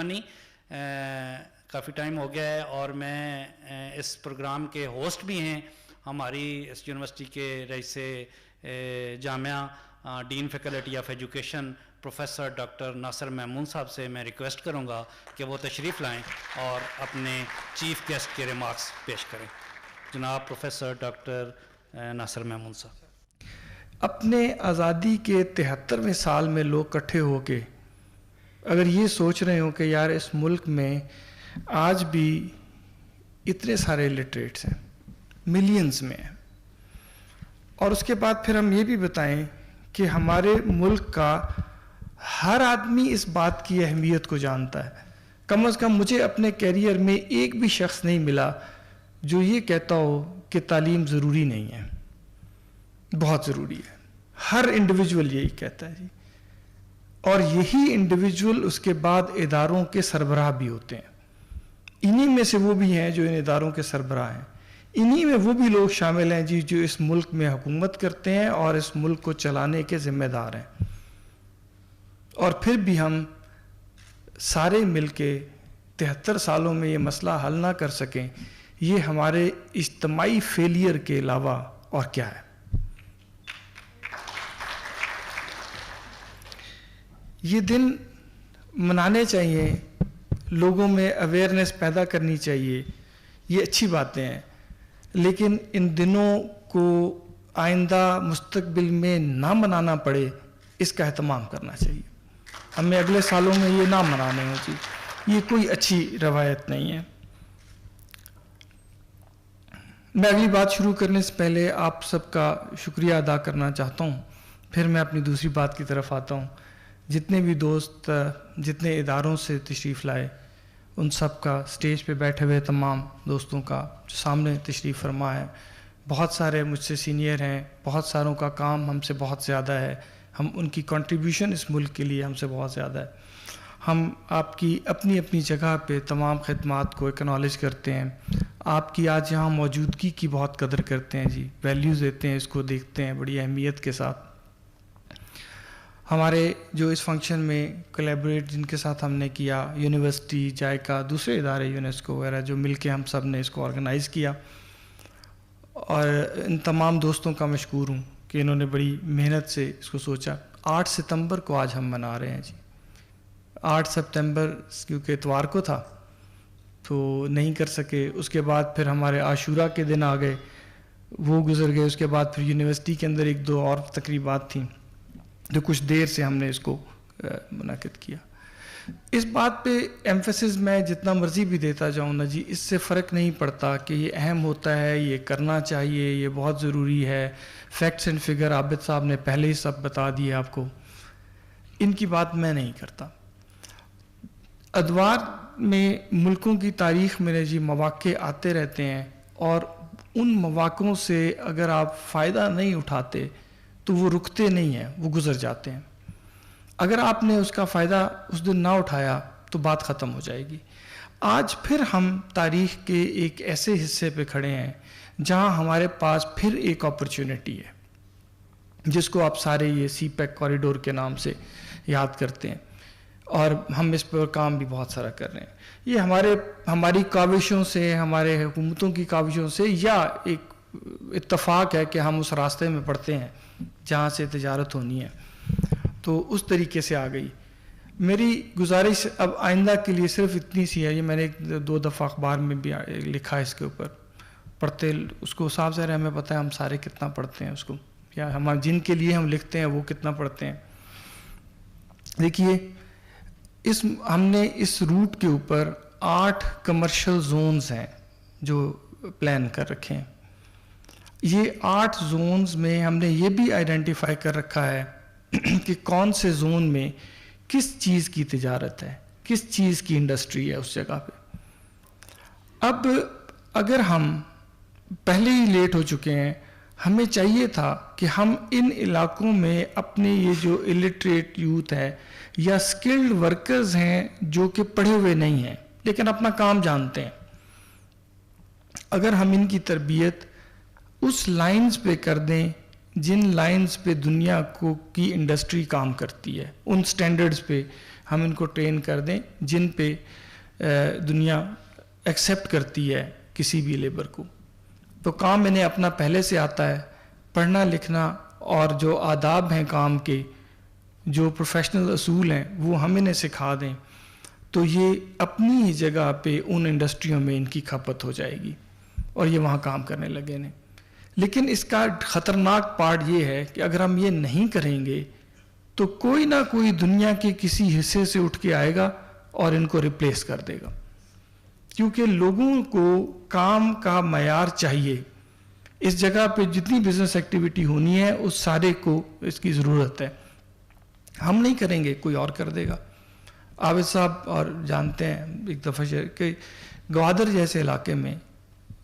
منی. کافی time ہو گیا ہے اور میں اس پروگرام کے ہوسٹ بھی ہیں. ہماری اس یونیورسٹی کے رئیس جامعہ dean faculty of education professor doctor Nasir Maimoon صاحب سے میں ریکویسٹ کروں گا کہ وہ تشریف لائیں اور اپنے چیف گیسٹ کے ریمارکس پیش کریں. جناب پروفیسر ڈاکٹر ناصر میمون صاحب. اپنے آزادی کے 73ویں سال میں لوگ اکٹھے ہو کے اگر یہ سوچ رہے ہوں کہ یار اس ملک میں آج بھی اتنے سارے لٹریٹس ہیں, ملینز میں ہیں, اور اس کے بعد پھر ہم یہ بھی بتائیں کہ ہمارے ملک کا ہر آدمی اس بات کی اہمیت کو جانتا ہے. کم از کم مجھے اپنے کیریئر میں ایک بھی شخص نہیں ملا جو یہ کہتا ہو کہ تعلیم ضروری نہیں ہے, بہت ضروری ہے. ہر انڈیویجول یہی کہتا ہے جی. اور یہی انڈیویجول اس کے بعد اداروں کے سربراہ بھی ہوتے ہیں. انہی میں سے وہ بھی ہیں جو ان اداروں کے سربراہ ہیں. انہی میں وہ بھی لوگ شامل ہیں جی جو اس ملک میں حکومت کرتے ہیں اور اس ملک کو چلانے کے ذمہ دار ہیں. اور پھر بھی ہم سارے مل کے 73 سالوں میں یہ مسئلہ حل نہ کر سکیں, یہ ہمارے اجتماعی فیلئر کے علاوہ اور کیا ہے. یہ دن منانے چاہیے, لوگوں میں اویئرنیس پیدا کرنی چاہیے, یہ اچھی باتیں ہیں, لیکن ان دنوں کو آئندہ مستقبل میں نہ منانا پڑے اس کا اہتمام کرنا چاہیے. ہمیں اگلے سالوں میں یہ نہ منانے ہوں جی, یہ کوئی اچھی روایت نہیں ہے. میں اگلی بات شروع کرنے سے پہلے آپ سب کا شکریہ ادا کرنا چاہتا ہوں, پھر میں اپنی دوسری بات کی طرف آتا ہوں. جتنے بھی دوست جتنے اداروں سے تشریف لائے ان سب کا, اسٹیج پہ بیٹھے ہوئے تمام دوستوں کا جو سامنے تشریف فرما ہے, بہت سارے مجھ سے سینئر ہیں, بہت ساروں کا کام ہم سے بہت زیادہ ہے, ہم ان کی کنٹریبیوشن اس ملک کے لیے ہم سے بہت زیادہ ہے. ہم آپ کی اپنی اپنی جگہ پہ تمام خدمات کو ایکنالج کرتے ہیں, آپ کی آج یہاں موجودگی کی بہت قدر کرتے ہیں جی, ویلیوز دیتے ہیں, اس کو دیکھتے ہیں بڑی اہمیت کے ساتھ. ہمارے جو اس فنکشن میں کولیبریٹ جن کے ساتھ ہم نے کیا, یونیورسٹی, جائکا, دوسرے ادارے, یونیسکو وغیرہ, جو مل کے ہم سب نے اس کو آرگنائز کیا, اور ان تمام دوستوں کا مشکور ہوں کہ انہوں نے بڑی محنت سے اس کو سوچا. 8 ستمبر کو آج ہم منا رہے ہیں جی. 8 سپتمبر کیونکہ اتوار کو تھا تو نہیں کر سکے. اس کے بعد پھر ہمارے عاشورہ کے دن آ گئے, وہ گزر گئے. اس کے بعد پھر یونیورسٹی کے اندر 1-2 اور تقریبات تھیں جو کچھ دیر سے ہم نے اس کو منعقد کیا. اس بات پہ ایمفیسس میں جتنا مرضی بھی دیتا جاؤں نا جی, اس سے فرق نہیں پڑتا کہ یہ اہم ہوتا ہے, یہ کرنا چاہیے, یہ بہت ضروری ہے. فیکٹس اینڈ فگر عابد صاحب نے پہلے ہی سب بتا دیے آپ کو, ان کی بات میں نہیں کرتا. ادوار میں ملکوں کی تاریخ میں جی مواقع آتے رہتے ہیں, اور ان مواقعوں سے اگر آپ فائدہ نہیں اٹھاتے تو وہ رکتے نہیں ہیں, وہ گزر جاتے ہیں. اگر آپ نے اس کا فائدہ اس دن نہ اٹھایا تو بات ختم ہو جائے گی. آج پھر ہم تاریخ کے ایک ایسے حصے پہ کھڑے ہیں جہاں ہمارے پاس پھر ایک اپرچونٹی ہے, جس کو آپ سارے یہ سی پیک کوریڈور کے نام سے یاد کرتے ہیں, اور ہم اس پر کام بھی بہت سارا کر رہے ہیں. یہ ہماری کاوشوں سے, ہمارے حکومتوں کی کاوشوں سے, یا ایک اتفاق ہے کہ ہم اس راستے میں پڑتے ہیں جہاں سے تجارت ہونی ہے, تو اس طریقے سے آ گئی. میری گزارش اب آئندہ کے لیے صرف اتنی سی ہے, یہ میں نے 2 دفعہ اخبار میں بھی لکھا ہے اس کے اوپر, پڑھتے اس کو صاف ظاہر ہمیں پتہ ہے ہم سارے کتنا پڑھتے ہیں اس کو, یا ہم جن کے لیے ہم لکھتے ہیں وہ کتنا پڑھتے ہیں. دیکھیے, ہم نے اس روٹ کے اوپر 8 کمرشل زونز ہیں جو پلان کر رکھے ہیں. یہ 8 زونز میں ہم نے یہ بھی آئیڈینٹیفائی کر رکھا ہے کہ کون سے زون میں کس چیز کی تجارت ہے, کس چیز کی انڈسٹری ہے اس جگہ پہ. اب اگر ہم پہلے ہی لیٹ ہو چکے ہیں, ہمیں چاہیے تھا کہ ہم ان علاقوں میں اپنے یہ جو الٹریٹ یوتھ ہے یا سکلڈ ورکرز ہیں جو کہ پڑھے ہوئے نہیں ہیں لیکن اپنا کام جانتے ہیں, اگر ہم ان کی تربیت اس لائنز پہ کر دیں جن لائنز پہ دنیا کی انڈسٹری کام کرتی ہے, ان سٹینڈرڈز پہ ہم ان کو ٹرین کر دیں جن پہ دنیا ایکسیپٹ کرتی ہے کسی بھی لیبر کو. تو کام انہیں اپنا پہلے سے آتا ہے, پڑھنا لکھنا اور جو آداب ہیں کام کے, جو پروفیشنل اصول ہیں وہ ہم انہیں سکھا دیں تو یہ اپنی ہی جگہ پہ ان انڈسٹریوں میں ان کی کھپت ہو جائے گی اور یہ وہاں کام کرنے لگے ہیں. لیکن اس کا خطرناک پارٹ یہ ہے کہ اگر ہم یہ نہیں کریں گے تو کوئی نہ کوئی دنیا کے کسی حصے سے اٹھ کے آئے گا اور ان کو ریپلیس کر دے گا, کیونکہ لوگوں کو کام کا معیار چاہیے. اس جگہ پہ جتنی بزنس ایکٹیویٹی ہونی ہے اس سارے کو اس کی ضرورت ہے. ہم نہیں کریں گے, کوئی اور کر دے گا. عابد صاحب اور جانتے ہیں ایک دفعہ کہ گوادر جیسے علاقے میں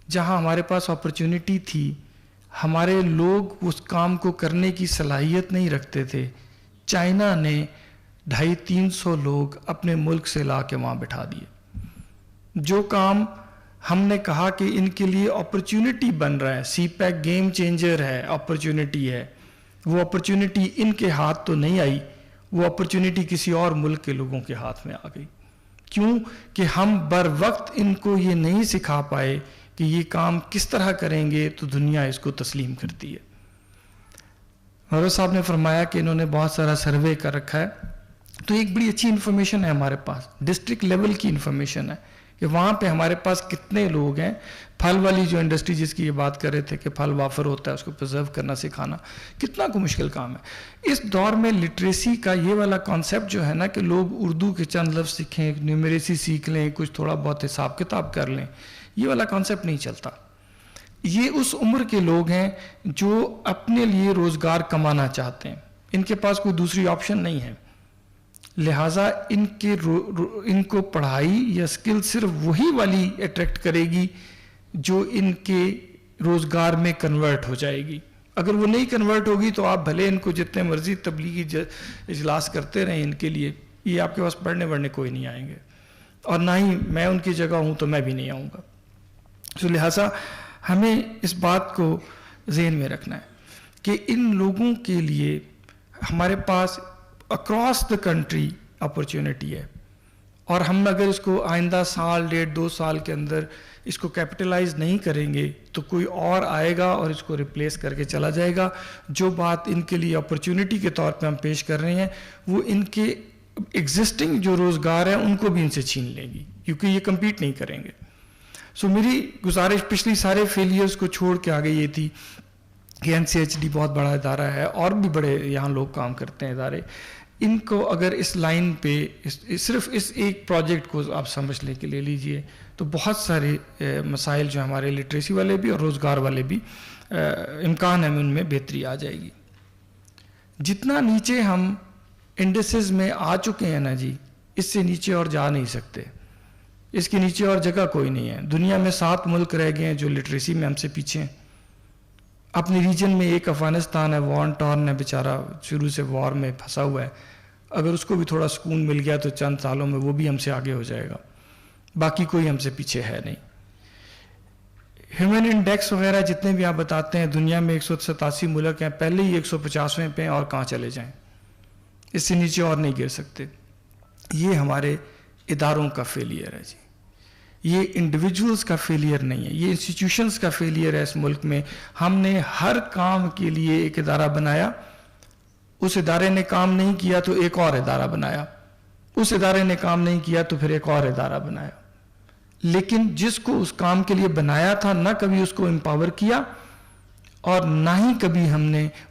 جہاں ہمارے پاس اپرچونٹی تھی, ہمارے لوگ اس کام کو کرنے کی صلاحیت نہیں رکھتے تھے, چائنا نے 250-300 لوگ اپنے ملک سے لا کے وہاں بٹھا دیے. جو کام ہم نے کہا کہ ان کے لیے اپرچونٹی بن رہا ہے, سی پیک گیم چینجر ہے, اپرچونٹی ہے, وہ اپرچونٹی ان کے ہاتھ تو نہیں آئی, وہ اپرچونٹی کسی اور ملک کے لوگوں کے ہاتھ میں آ گئی. کیوں کہ ہم بر وقت ان کو یہ نہیں سکھا پائے کہ یہ کام کس طرح کریں گے تو دنیا اس کو تسلیم کرتی ہے. حضرت صاحب نے فرمایا کہ انہوں نے بہت سارا سروے کر رکھا ہے, تو ایک بڑی اچھی انفارمیشن ہے ہمارے پاس, ڈسٹرکٹ لیول کی انفارمیشن ہے کہ وہاں پہ ہمارے پاس کتنے لوگ ہیں. پھل والی جو انڈسٹری جس کی یہ بات کر رہے تھے کہ پھل وافر ہوتا ہے اس کو پرزرو کرنا سکھانا کتنا کو مشکل کام ہے. اس دور میں لٹریسی کا یہ والا کانسیپٹ جو ہے نا کہ لوگ اردو کے چند لفظ سیکھیں, نیومیریسی سیکھ لیں, کچھ تھوڑا بہت حساب کتاب کر لیں, یہ والا کانسیپٹ نہیں چلتا. یہ اس عمر کے لوگ ہیں جو اپنے لیے روزگار کمانا چاہتے ہیں, ان کے پاس کوئی دوسری آپشن نہیں ہے. لہٰذا ان کو پڑھائی یا سکل صرف وہی والی اٹریکٹ کرے گی جو ان کے روزگار میں کنورٹ ہو جائے گی. اگر وہ نہیں کنورٹ ہوگی تو آپ بھلے ان کو جتنے مرضی تبلیغی اجلاس کرتے رہیں ان کے لیے, یہ آپ کے پاس پڑھنے وڑھنے کوئی نہیں آئیں گے, اور نہ ہی میں ان کی جگہ ہوں تو میں بھی نہیں آؤں گا. تو لہٰذا ہمیں اس بات کو ذہن میں رکھنا ہے کہ ان لوگوں کے لیے ہمارے پاس اکراس دا کنٹری اپرچونٹی ہے, اور ہم اگر اس کو آئندہ سال 1.5-2 سال کے اندر اس کو کیپٹلائز نہیں کریں گے تو کوئی اور آئے گا اور اس کو ریپلیس کر کے چلا جائے گا. جو بات ان کے لیے اپرچونٹی کے طور پہ ہم پیش کر رہے ہیں وہ ان کے ایگزسٹنگ جو روزگار ہیں ان کو بھی ان سے چھین لیں گی, کیونکہ یہ کمپیٹ نہیں کریں گے. سو میری گزارش پچھلی سارے فیلیئرز کو چھوڑ کے آگے یہ تھی کہ NCHD بہت بڑا ادارہ ہے, اور بھی بڑے یہاں لوگ کام کرتے ہیں ادارے, ان کو اگر اس لائن پہ صرف اس ایک پروجیکٹ کو آپ سمجھ لے کے لے لیجئے تو بہت سارے مسائل جو ہمارے لٹریسی والے بھی اور روزگار والے بھی امکان ہے ان میں بہتری آ جائے گی. جتنا نیچے ہم انڈسز میں آ چکے ہیں نا جی, اس سے نیچے اور جا نہیں سکتے, اس کے نیچے اور جگہ کوئی نہیں ہے. دنیا میں 7 ملک رہ گئے ہیں جو لٹریسی میں ہم سے پیچھے ہیں. اپنی ریجن میں ایک افغانستان ہے, وارن ٹارن ہے بیچارہ, شروع سے وار میں پھنسا ہوا ہے, اگر اس کو بھی تھوڑا سکون مل گیا تو چند سالوں میں وہ بھی ہم سے آگے ہو جائے گا. باقی کوئی ہم سے پیچھے ہے نہیں. ہیومن انڈیکس وغیرہ جتنے بھی آپ بتاتے ہیں, دنیا میں 187 ملک ہیں, پہلے ہی 150ویں پہ ہیں, اور کہاں چلے جائیں, اس سے نیچے اور نہیں گر سکتے. یہ ہمارے اداروں کا فیلئر ہے جی, یہ انڈیویجولز کا فیلئر نہیں ہے, یہ انسٹیٹیوشنز کا فیلئر ہے. اس ملک میں ہم نے ہر کام کے لیے ایک ادارہ بنایا, اس ادارے نے کام نہیں کیا تو ایک اور ادارہ بنایا, اس ادارے نے کام نہیں کیا تو پھر ایک اور ادارہ بنایا. لیکن جس کو اس کام کے لیے بنایا تھا نہ کبھی اس کو امپاور کیا, اور نہ ہی کبھی ہم نے